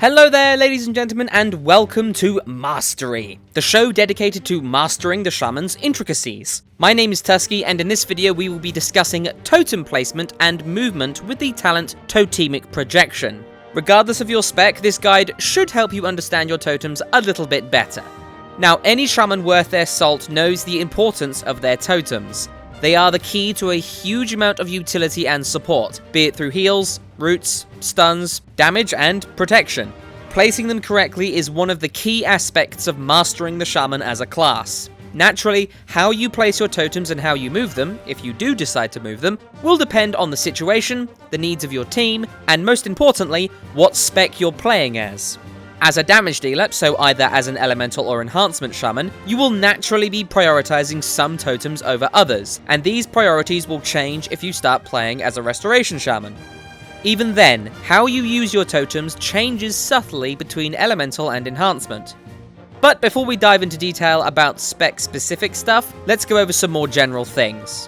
Hello there, ladies and gentlemen, and welcome to Mastery, the show dedicated to mastering the Shaman's intricacies. My name is Tuskeh, and in this video we will be discussing totem placement and movement with the talent Totemic Projection. Regardless of your spec, this guide should help you understand your totems a little bit better. Now, any Shaman worth their salt knows the importance of their totems. They are the key to a huge amount of utility and support, be it through heals, roots, stuns, damage, and protection. Placing them correctly is one of the key aspects of mastering the Shaman as a class. Naturally, how you place your totems and how you move them, if you do decide to move them, will depend on the situation, the needs of your team, and most importantly, what spec you're playing as. As a damage dealer, so either as an elemental or enhancement shaman, you will naturally be prioritizing some totems over others, and these priorities will change if you start playing as a restoration shaman. Even then, how you use your totems changes subtly between elemental and enhancement. But before we dive into detail about spec-specific stuff, let's go over some more general things.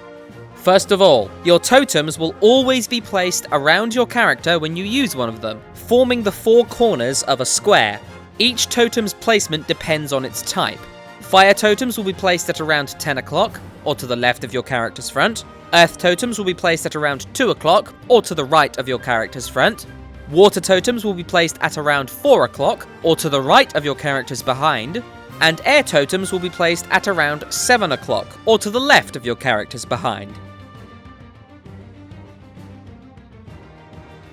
First of all, your totems will always be placed around your character when you use one of them, forming the four corners of a square. Each totem's placement depends on its type. Fire totems will be placed at around 10 o'clock, or to the left of your character's front. Earth totems will be placed at around 2 o'clock, or to the right of your character's front. Water totems will be placed at around 4 o'clock, or to the right of your character's behind. And air totems will be placed at around 7 o'clock, or to the left of your character's behind.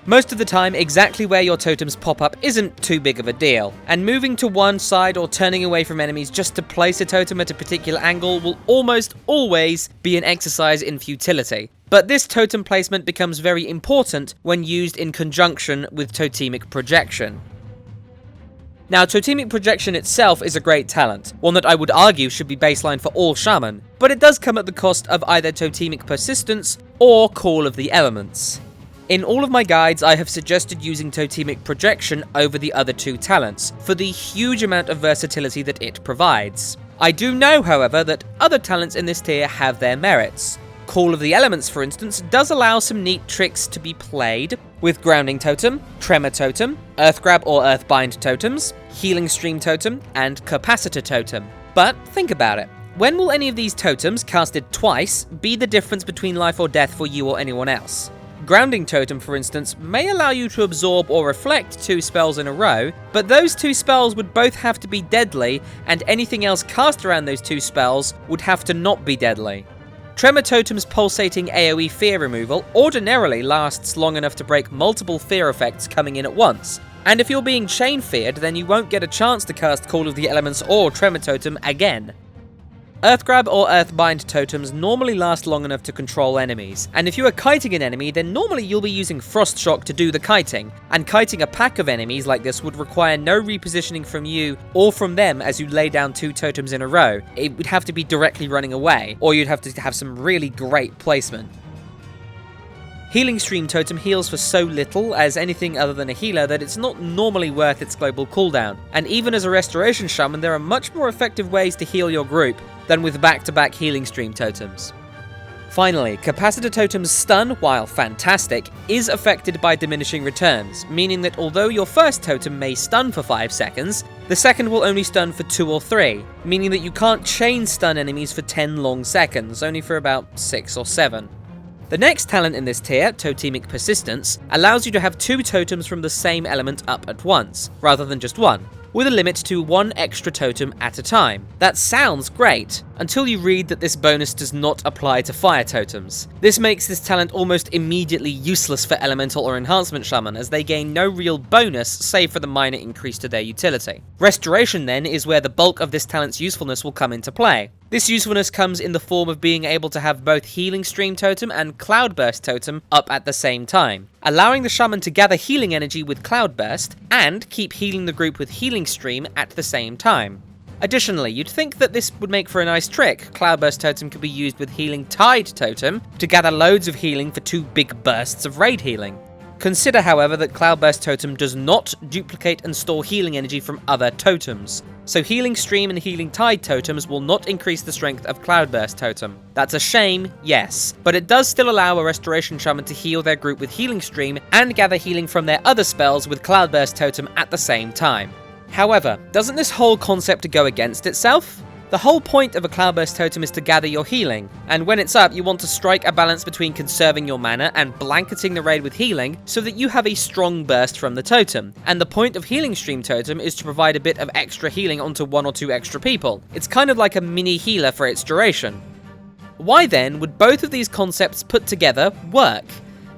Most of the time, exactly where your totems pop up isn't too big of a deal, and moving to one side or turning away from enemies just to place a totem at a particular angle will almost always be an exercise in futility. But this totem placement becomes very important when used in conjunction with Totemic Projection. Now, Totemic Projection itself is a great talent, one that I would argue should be baseline for all Shaman, but it does come at the cost of either Totemic Persistence or Call of the Elements. In all of my guides, I have suggested using Totemic Projection over the other two talents, for the huge amount of versatility that it provides. I do know, however, that other talents in this tier have their merits. Call of the Elements, for instance, does allow some neat tricks to be played with Grounding Totem, Tremor Totem, Earth Grab or Earth Bind Totems, Healing Stream Totem, and Capacitor Totem. But think about it. When will any of these totems, casted twice, be the difference between life or death for you or anyone else? Grounding Totem, for instance, may allow you to absorb or reflect 2 spells in a row, but those 2 spells would both have to be deadly, and anything else cast around those 2 spells would have to not be deadly. Tremor Totem's pulsating AoE fear removal ordinarily lasts long enough to break multiple fear effects coming in at once, and if you're being chain feared, then you won't get a chance to cast Call of the Elements or Tremor Totem again. Earth Grab or Earth Bind totems normally last long enough to control enemies, and if you are kiting an enemy, then normally you'll be using Frost Shock to do the kiting, and kiting a pack of enemies like this would require no repositioning from you or from them as you lay down 2 totems in a row. It would have to be directly running away, or you'd have to have some really great placement. Healing Stream Totem heals for so little as anything other than a healer that it's not normally worth its global cooldown, and even as a restoration shaman there are much more effective ways to heal your group than with back-to-back Healing Stream Totems. Finally, Capacitor Totem's stun, while fantastic, is affected by diminishing returns, meaning that although your first totem may stun for 5 seconds, the second will only stun for 2 or 3, meaning that you can't chain stun enemies for 10 long seconds, only for about 6 or 7. The next talent in this tier, Totemic Persistence, allows you to have 2 totems from the same element up at once, rather than just 1, with a limit to 1 extra totem at a time. That sounds great, until you read that this bonus does not apply to fire totems. This makes this talent almost immediately useless for elemental or enhancement shaman, as they gain no real bonus save for the minor increase to their utility. Restoration then is where the bulk of this talent's usefulness will come into play. This usefulness comes in the form of being able to have both Healing Stream Totem and Cloudburst Totem up at the same time, allowing the shaman to gather healing energy with Cloudburst and keep healing the group with Healing Stream at the same time. Additionally, you'd think that this would make for a nice trick. Cloudburst Totem could be used with Healing Tide Totem to gather loads of healing for 2 big bursts of raid healing. Consider, however, that Cloudburst Totem does not duplicate and store healing energy from other totems. So Healing Stream and Healing Tide totems will not increase the strength of Cloudburst Totem. That's a shame, yes, but it does still allow a Restoration Shaman to heal their group with Healing Stream and gather healing from their other spells with Cloudburst Totem at the same time. However, doesn't this whole concept go against itself? The whole point of a Cloudburst Totem is to gather your healing, and when it's up, you want to strike a balance between conserving your mana and blanketing the raid with healing so that you have a strong burst from the totem. And the point of Healing Stream Totem is to provide a bit of extra healing onto 1 or 2 extra people. It's kind of like a mini healer for its duration. Why then would both of these concepts put together work?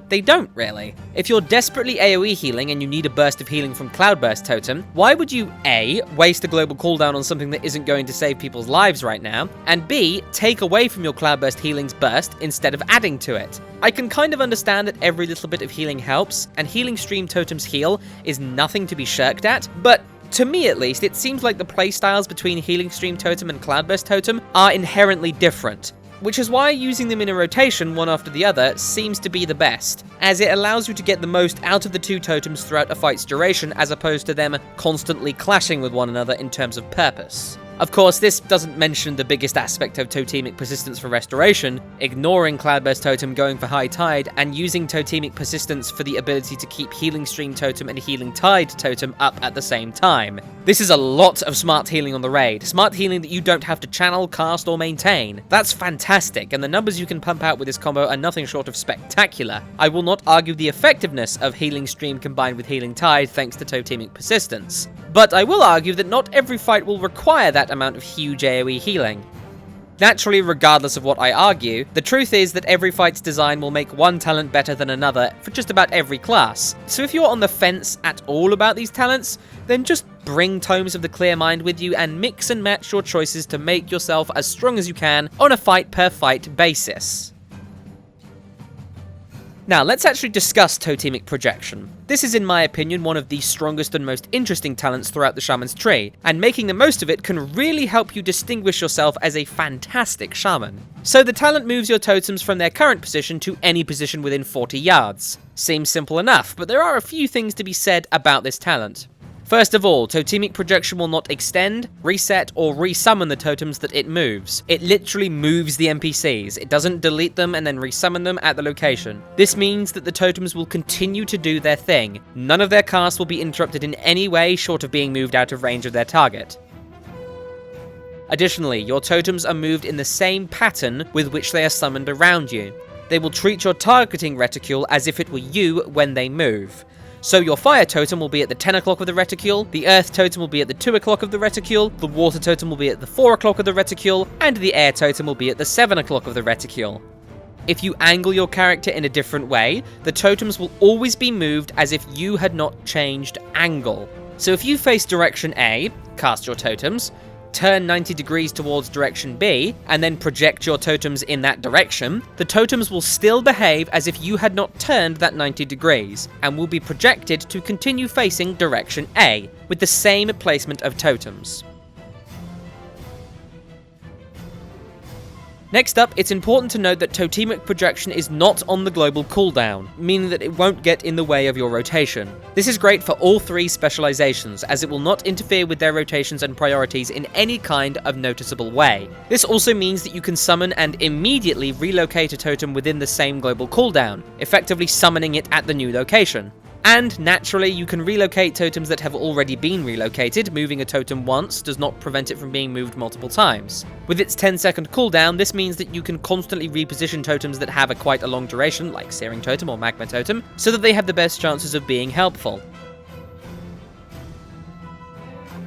They don't really. If you're desperately AoE healing and you need a burst of healing from Cloudburst Totem, why would you A, waste a global cooldown on something that isn't going to save people's lives right now, and B, take away from your Cloudburst healing's burst instead of adding to it? I can kind of understand that every little bit of healing helps, and Healing Stream Totem's heal is nothing to be shirked at, but to me at least, it seems like the playstyles between Healing Stream Totem and Cloudburst Totem are inherently different, which is why using them in a rotation one after the other seems to be the best, as it allows you to get the most out of the two totems throughout a fight's duration as opposed to them constantly clashing with one another in terms of purpose. Of course, this doesn't mention the biggest aspect of totemic persistence for restoration, ignoring Cloudburst Totem going for High Tide and using totemic persistence for the ability to keep Healing Stream Totem and Healing Tide Totem up at the same time. This is a lot of smart healing on the raid, smart healing that you don't have to channel, cast, or maintain. That's fantastic, and the numbers you can pump out with this combo are nothing short of spectacular. I will not argue the effectiveness of Healing Stream combined with Healing Tide thanks to totemic persistence, but I will argue that not every fight will require that amount of huge AoE healing. Naturally, regardless of what I argue, the truth is that every fight's design will make one talent better than another for just about every class. So if you're on the fence at all about these talents, then just bring Tomes of the Clear Mind with you and mix and match your choices to make yourself as strong as you can on a fight-per-fight basis. Now, let's actually discuss Totemic Projection. This is, in my opinion, one of the strongest and most interesting talents throughout the Shaman's tree, and making the most of it can really help you distinguish yourself as a fantastic Shaman. So the talent moves your totems from their current position to any position within 40 yards. Seems simple enough, but there are a few things to be said about this talent. First of all, Totemic Projection will not extend, reset, or resummon the totems that it moves. It literally moves the NPCs. It doesn't delete them and then resummon them at the location. This means that the totems will continue to do their thing. None of their casts will be interrupted in any way short of being moved out of range of their target. Additionally, your totems are moved in the same pattern with which they are summoned around you. They will treat your targeting reticule as if it were you when they move. So your Fire Totem will be at the 10 o'clock of the reticule, the Earth Totem will be at the 2 o'clock of the reticule, the Water Totem will be at the 4 o'clock of the reticule, and the Air Totem will be at the 7 o'clock of the reticule. If you angle your character in a different way, the totems will always be moved as if you had not changed angle. So if you face direction A, cast your totems, turn 90 degrees towards direction B, and then project your totems in that direction, the totems will still behave as if you had not turned that 90 degrees, and will be projected to continue facing direction A, with the same placement of totems. Next up, it's important to note that Totemic Projection is not on the global cooldown, meaning that it won't get in the way of your rotation. This is great for all three specializations, as it will not interfere with their rotations and priorities in any kind of noticeable way. This also means that you can summon and immediately relocate a totem within the same global cooldown, effectively summoning it at the new location. And naturally, you can relocate totems that have already been relocated. Moving a totem once does not prevent it from being moved multiple times. With its 10-second cooldown, this means that you can constantly reposition totems that have quite a long duration, like Searing Totem or Magma Totem, so that they have the best chances of being helpful.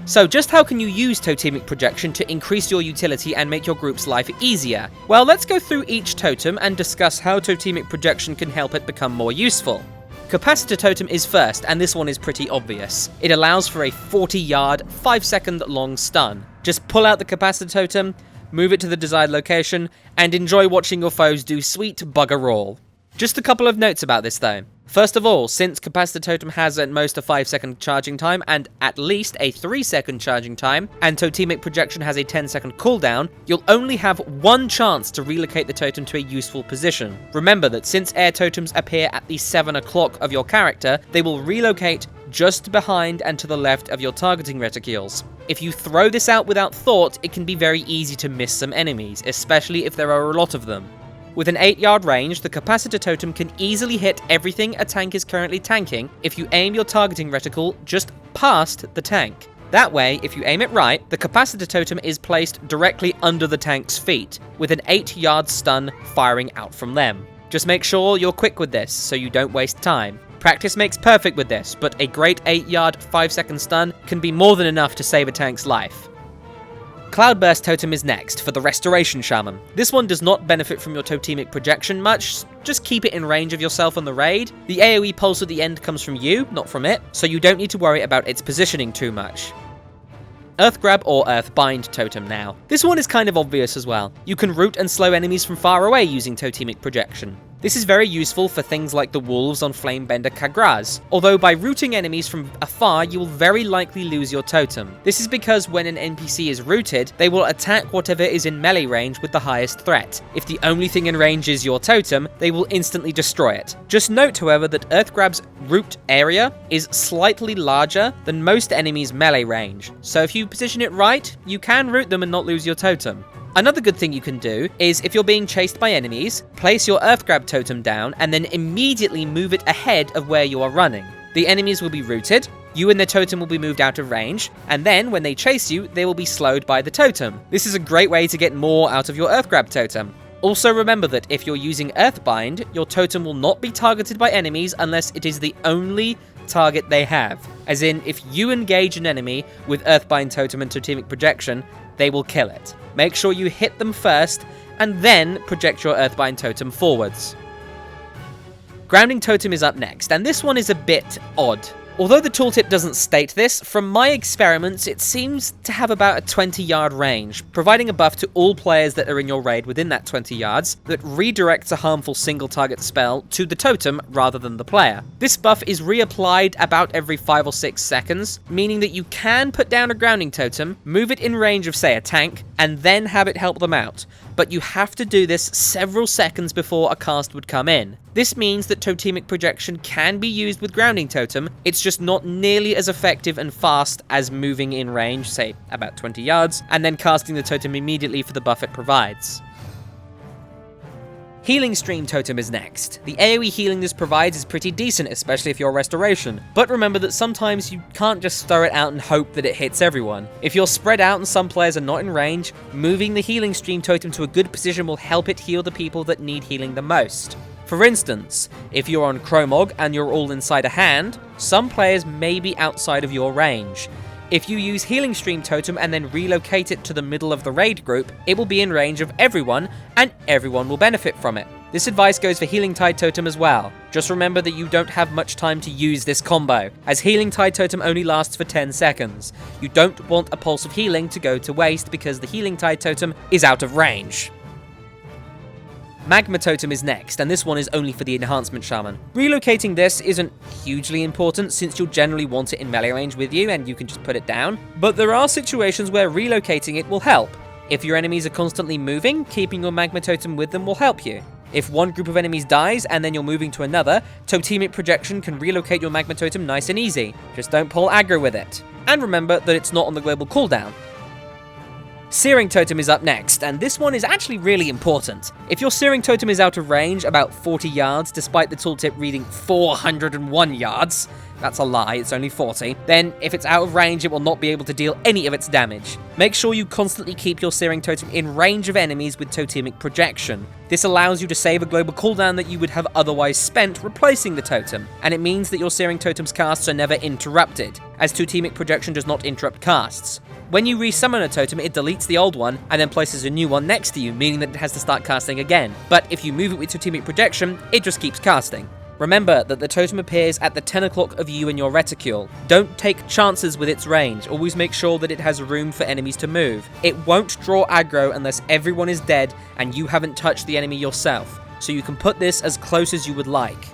So just how can you use Totemic Projection to increase your utility and make your group's life easier? Well, let's go through each totem and discuss how Totemic Projection can help it become more useful. Capacitor Totem is first, and this one is pretty obvious. It allows for a 40-yard, 5-second long stun. Just pull out the Capacitor Totem, move it to the desired location, and enjoy watching your foes do sweet bugger all. Just a couple of notes about this though. First of all, since Capacitor Totem has at most a 5-second charging time and at least a 3-second charging time, and Totemic Projection has a 10-second cooldown, you'll only have one chance to relocate the totem to a useful position. Remember that since air totems appear at the 7 o'clock of your character, they will relocate just behind and to the left of your targeting reticules. If you throw this out without thought, it can be very easy to miss some enemies, especially if there are a lot of them. With an 8-yard range, the Capacitor Totem can easily hit everything a tank is currently tanking if you aim your targeting reticle just past the tank. That way, if you aim it right, the Capacitor Totem is placed directly under the tank's feet, with an 8-yard stun firing out from them. Just make sure you're quick with this, so you don't waste time. Practice makes perfect with this, but a great 8-yard, 5-second stun can be more than enough to save a tank's life. Cloudburst Totem is next, for the Restoration Shaman. This one does not benefit from your Totemic Projection much, just keep it in range of yourself on the raid. The AoE pulse at the end comes from you, not from it, so you don't need to worry about its positioning too much. Earth Grab or Earth Bind Totem now. This one is kind of obvious as well. You can root and slow enemies from far away using Totemic Projection. This is very useful for things like the wolves on Flamebender Kagraz, although by rooting enemies from afar you will very likely lose your totem. This is because when an NPC is rooted, they will attack whatever is in melee range with the highest threat. If the only thing in range is your totem, they will instantly destroy it. Just note, however, that Earthgrab's root area is slightly larger than most enemies' melee range, so if you position it right, you can root them and not lose your totem. Another good thing you can do is, if you're being chased by enemies, place your Earth Grab totem down and then immediately move it ahead of where you are running. The enemies will be rooted, you and the totem will be moved out of range, and then when they chase you, they will be slowed by the totem. This is a great way to get more out of your Earth Grab totem. Also remember that if you're using Earthbind, your totem will not be targeted by enemies unless it is the only target they have. As in, if you engage an enemy with Earthbind Totem and Totemic Projection, they will kill it. Make sure you hit them first, and then project your Earthbind Totem forwards. Grounding Totem is up next, and this one is a bit odd. Although the tooltip doesn't state this, from my experiments it seems to have about a 20-yard range, providing a buff to all players that are in your raid within that 20 yards that redirects a harmful single-target spell to the totem rather than the player. This buff is reapplied about every 5 or 6 seconds, meaning that you can put down a grounding totem, move it in range of, say, a tank, and then have it help them out. But you have to do this several seconds before a cast would come in. This means that Totemic Projection can be used with Grounding Totem, it's just not nearly as effective and fast as moving in range, say about 20 yards, and then casting the totem immediately for the buff it provides. Healing Stream Totem is next. The AoE healing this provides is pretty decent, especially if you're Restoration, but remember that sometimes you can't just throw it out and hope that it hits everyone. If you're spread out and some players are not in range, moving the Healing Stream Totem to a good position will help it heal the people that need healing the most. For instance, if you're on Chromog and you're all inside a hand, some players may be outside of your range. If you use Healing Stream Totem and then relocate it to the middle of the raid group, it will be in range of everyone, and everyone will benefit from it. This advice goes for Healing Tide Totem as well. Just remember that you don't have much time to use this combo, as Healing Tide Totem only lasts for 10 seconds. You don't want a pulse of healing to go to waste because the Healing Tide Totem is out of range. Magma Totem is next, and this one is only for the Enhancement Shaman. Relocating this isn't hugely important since you'll generally want it in melee range with you and you can just put it down, but there are situations where relocating it will help. If your enemies are constantly moving, keeping your Magma Totem with them will help you. If one group of enemies dies and then you're moving to another, Totemic Projection can relocate your Magma Totem nice and easy. Just don't pull aggro with it. And remember that it's not on the global cooldown. Searing Totem is up next, and this one is actually really important. If your Searing Totem is out of range, about 40 yards, despite the tooltip reading 401 yards, that's a lie, it's only 40, then if it's out of range, it will not be able to deal any of its damage. Make sure you constantly keep your Searing Totem in range of enemies with Totemic Projection. This allows you to save a global cooldown that you would have otherwise spent replacing the totem, and it means that your Searing Totem's casts are never interrupted, as Totemic Projection does not interrupt casts. When you resummon a totem, it deletes the old one and then places a new one next to you, meaning that it has to start casting again. But if you move it with Totemic Projection, it just keeps casting. Remember that the totem appears at the 10 o'clock of you and your reticule. Don't take chances with its range, always make sure that it has room for enemies to move. It won't draw aggro unless everyone is dead and you haven't touched the enemy yourself, so you can put this as close as you would like.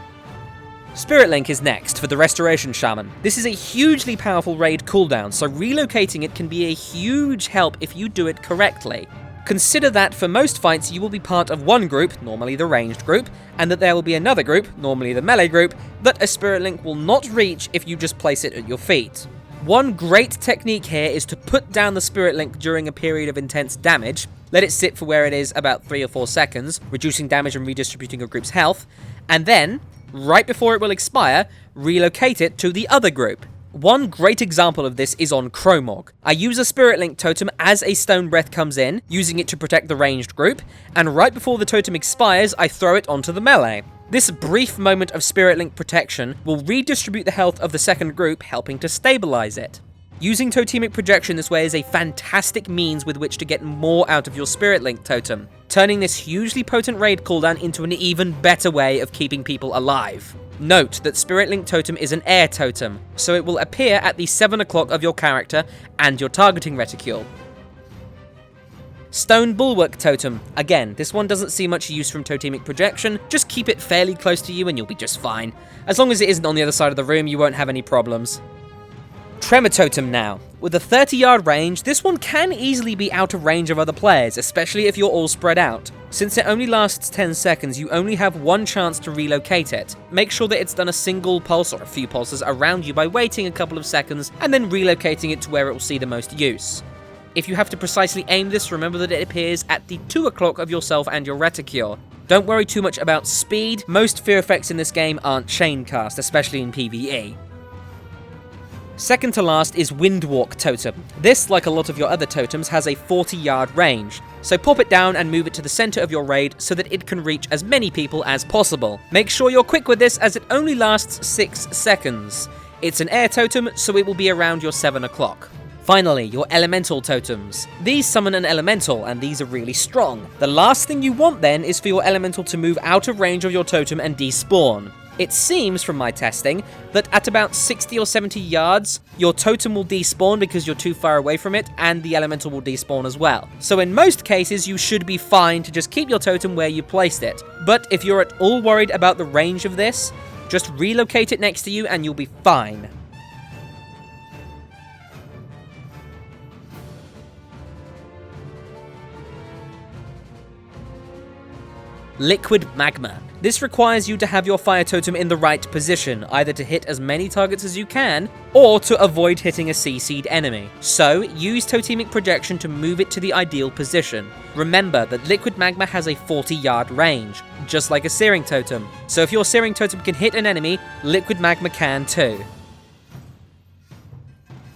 Spirit Link is next for the Restoration Shaman. This is a hugely powerful raid cooldown, so relocating it can be a huge help if you do it correctly. Consider that for most fights you will be part of one group, normally the ranged group, and that there will be another group, normally the melee group, that a Spirit Link will not reach if you just place it at your feet. One great technique here is to put down the Spirit Link during a period of intense damage, let it sit for where it is about 3 or 4 seconds, reducing damage and redistributing your group's health, and then, right before it will expire, relocate it to the other group. One great example of this is on Cromog. I use a Spirit Link totem as a Stone Breath comes in, using it to protect the ranged group, and right before the totem expires, I throw it onto the melee. This brief moment of Spirit Link protection will redistribute the health of the second group, helping to stabilize it. Using totemic projection this way is a fantastic means with which to get more out of your Spirit Link totem, turning this hugely potent raid cooldown into an even better way of keeping people alive. Note that Spirit Link totem is an air totem, so it will appear at the 7 o'clock of your character and your targeting reticule. Stone Bulwark Totem. Again, this one doesn't see much use from totemic projection, just keep it fairly close to you and you'll be just fine. As long as it isn't on the other side of the room, you won't have any problems. Tremor Totem now. With a 30-yard range, this one can easily be out of range of other players, especially if you're all spread out. Since it only lasts 10 seconds, you only have one chance to relocate it. Make sure that it's done a single pulse or a few pulses around you by waiting a couple of seconds and then relocating it to where it will see the most use. If you have to precisely aim this, remember that it appears at the 2 o'clock of yourself and your reticule. Don't worry too much about speed. Most fear effects in this game aren't chain cast, especially in PvE. Second to last is Windwalk Totem. This, like a lot of your other totems, has a 40-yard range, so pop it down and move it to the center of your raid so that it can reach as many people as possible. Make sure you're quick with this as it only lasts 6 seconds. It's an air totem, so it will be around your 7 o'clock. Finally, your Elemental Totems. These summon an Elemental, and these are really strong. The last thing you want then is for your Elemental to move out of range of your totem and despawn. It seems, from my testing, that at about 60 or 70 yards, your totem will despawn because you're too far away from it, and the elemental will despawn as well. So in most cases, you should be fine to just keep your totem where you placed it. But if you're at all worried about the range of this, just relocate it next to you and you'll be fine. Liquid Magma. This requires you to have your fire totem in the right position, either to hit as many targets as you can, or to avoid hitting a CC'd enemy. So, use totemic projection to move it to the ideal position. Remember that Liquid Magma has a 40-yard range, just like a Searing Totem. So if your Searing Totem can hit an enemy, Liquid Magma can too.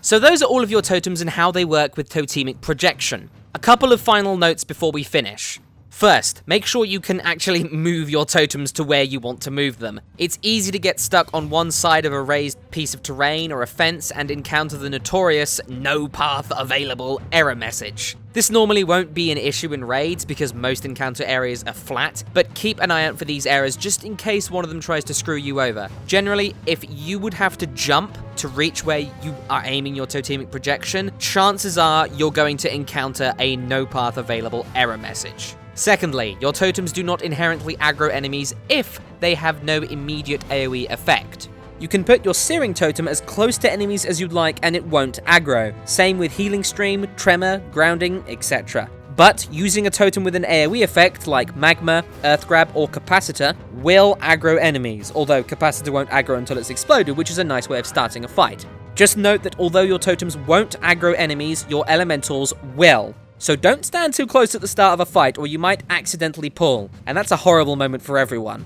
So those are all of your totems and how they work with totemic projection. A couple of final notes before we finish. First, make sure you can actually move your totems to where you want to move them. It's easy to get stuck on one side of a raised piece of terrain or a fence and encounter the notorious "no path available" error message. This normally won't be an issue in raids because most encounter areas are flat, but keep an eye out for these errors just in case one of them tries to screw you over. Generally, if you would have to jump to reach where you are aiming your totemic projection, chances are you're going to encounter a "no path available" error message. Secondly, your totems do not inherently aggro enemies if they have no immediate AoE effect. You can put your Searing Totem as close to enemies as you'd like and it won't aggro. Same with Healing Stream, Tremor, Grounding, etc. But using a totem with an AoE effect like Magma, Earth Grab, or Capacitor will aggro enemies, although Capacitor won't aggro until it's exploded, which is a nice way of starting a fight. Just note that although your totems won't aggro enemies, your elementals will. So don't stand too close at the start of a fight or you might accidentally pull, and that's a horrible moment for everyone.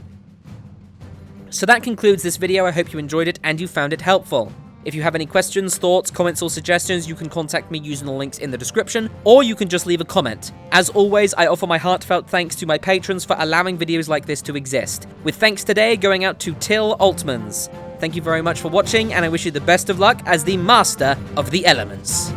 So that concludes this video. I hope you enjoyed it and you found it helpful. If you have any questions, thoughts, comments or suggestions, you can contact me using the links in the description, or you can just leave a comment. As always, I offer my heartfelt thanks to my patrons for allowing videos like this to exist, with thanks today going out to Till Altmans. Thank you very much for watching, and I wish you the best of luck as the Master of the Elements.